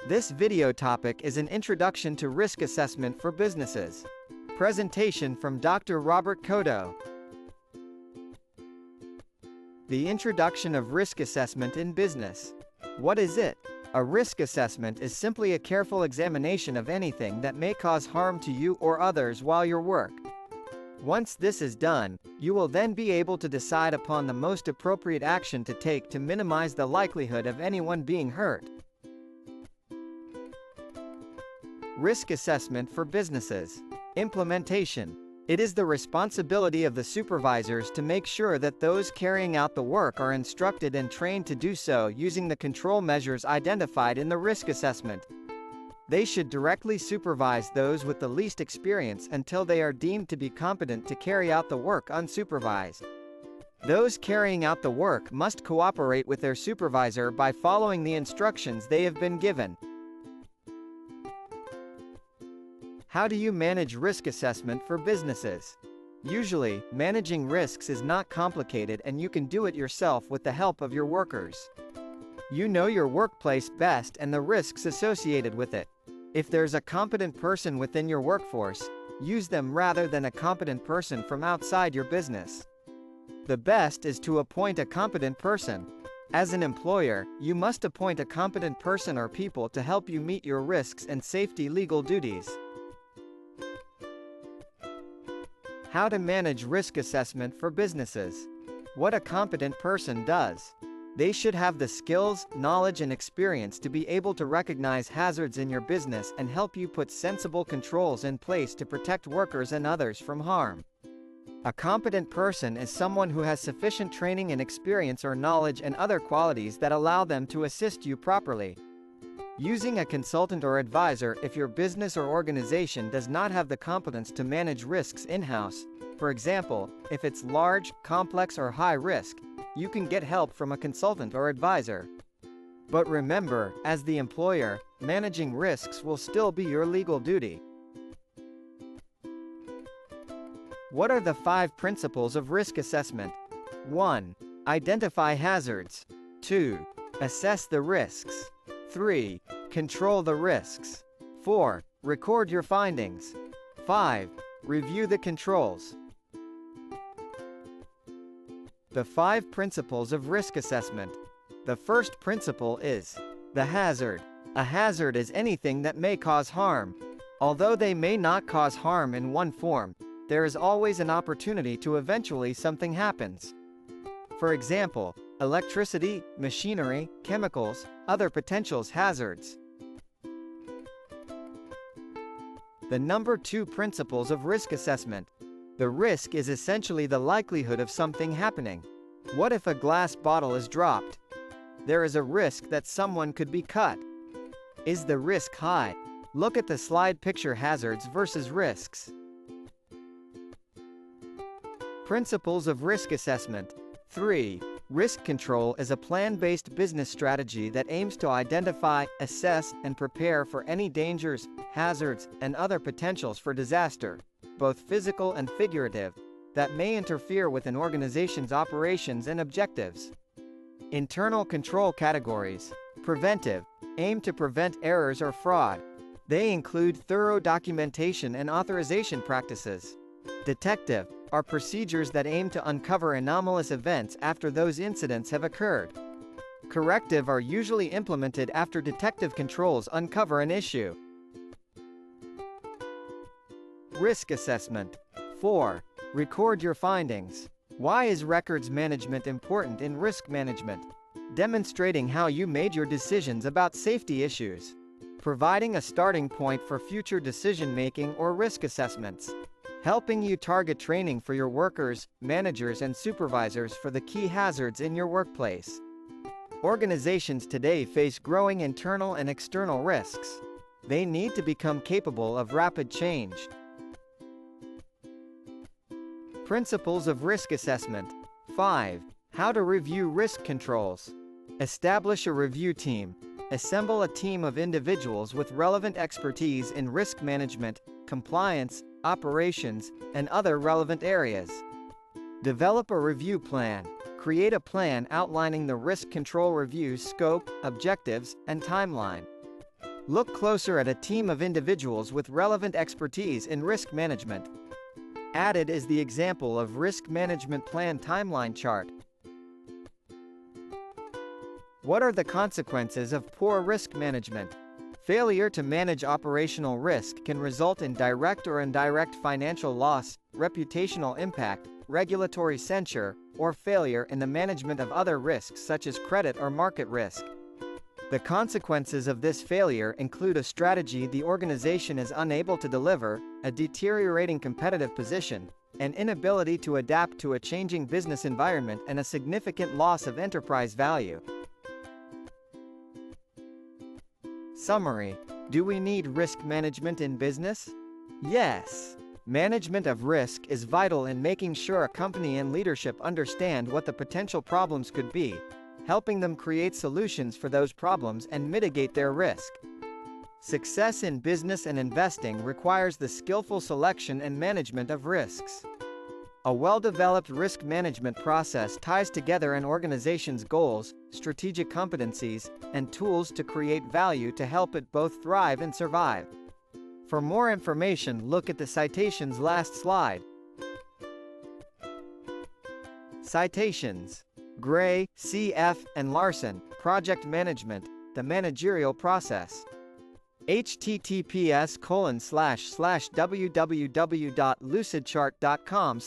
This video topic is an introduction to risk assessment for businesses. Presentation from Dr. Robert Kodo. The introduction of risk assessment in business. What is it? A risk assessment is simply a careful examination of anything that may cause harm to you or others while you work. Once this is done, you will then be able to decide upon the most appropriate action to take to minimize the likelihood of anyone being hurt. Risk assessment for businesses. Implementation. It is the responsibility of the supervisors to make sure that those carrying out the work are instructed and trained to do so using the control measures identified in the risk assessment. They should directly supervise those with the least experience until they are deemed to be competent to carry out the work unsupervised. Those carrying out the work must cooperate with their supervisor by following the instructions they have been given. How do you manage risk assessment for businesses? Usually, managing risks is not complicated and you can do it yourself with the help of your workers. You know your workplace best and the risks associated with it. If there's a competent person within your workforce, use them rather than a competent person from outside your business. The best is to appoint a competent person. As an employer, you must appoint a competent person or people to help you meet your risks and safety legal duties. How to manage risk assessment for businesses. What a competent person does. They should have the skills, knowledge and experience to be able to recognize hazards in your business and help you put sensible controls in place to protect workers and others from harm. A competent person is someone who has sufficient training and experience or knowledge and other qualities that allow them to assist you properly. Using a consultant or advisor if your business or organization does not have the competence to manage risks in-house. For example, if it's large, complex or high risk, you can get help from a consultant or advisor. But remember, as the employer, managing risks will still be your legal duty. What are the 5 principles of risk assessment? 1. Identify hazards. 2. Assess the risks. 3. Control the risks. 4. Record your findings. 5. Review the controls. The 5 principles of risk assessment. The first principle is the hazard. A hazard is anything that may cause harm. Although they may not cause harm in one form, there is always an opportunity to eventually something happens. For example, electricity, machinery, chemicals, other potential hazards. The number 2 principles of risk assessment. The risk is essentially the likelihood of something happening. What if a glass bottle is dropped? There is a risk that someone could be cut. Is the risk high? Look at the slide picture hazards versus risks. Principles of risk assessment. 3. Risk control is a plan-based business strategy that aims to identify, assess, and prepare for any dangers, hazards, and other potentials for disaster, both physical and figurative, that may interfere with an organization's operations and objectives. Internal control categories. Preventive, aim to prevent errors or fraud. They include thorough documentation and authorization practices. Detective, are procedures that aim to uncover anomalous events after those incidents have occurred. Corrective are usually implemented after detective controls uncover an issue. Risk assessment. 4. Record your findings. Why is records management important in risk management? Demonstrating how you made your decisions about safety issues. Providing a starting point for future decision-making or risk assessments. Helping you target training for your workers, managers and supervisors for the key hazards in your workplace. Organizations today face growing internal and external risks. They need to become capable of rapid change. Principles of risk assessment. 5. How to review risk controls. Establish a review team. Assemble a team of individuals with relevant expertise in risk management, compliance, operations, and other relevant areas. Develop a review plan. Create a plan outlining the risk control review's scope, objectives, and timeline. Look closer at a team of individuals with relevant expertise in risk management. Added is the example of risk management plan timeline chart. What are the consequences of poor risk management? Failure to manage operational risk can result in direct or indirect financial loss, reputational impact, regulatory censure, or failure in the management of other risks such as credit or market risk. The consequences of this failure include a strategy the organization is unable to deliver, a deteriorating competitive position, an inability to adapt to a changing business environment, and a significant loss of enterprise value. Summary: do we need risk management in business? Yes. Management of risk is vital in making sure a company and leadership understand what the potential problems could be, helping them create solutions for those problems and mitigate their risk. Success in business and investing requires the skillful selection and management of risks. A well-developed risk management process ties together an organization's goals, strategic competencies, and tools to create value to help it both thrive and survive. For more information, look at the citations last slide. Citations: Gray, C.F., and Larson, Project Management, The Managerial Process. https://www.lucidchart.com/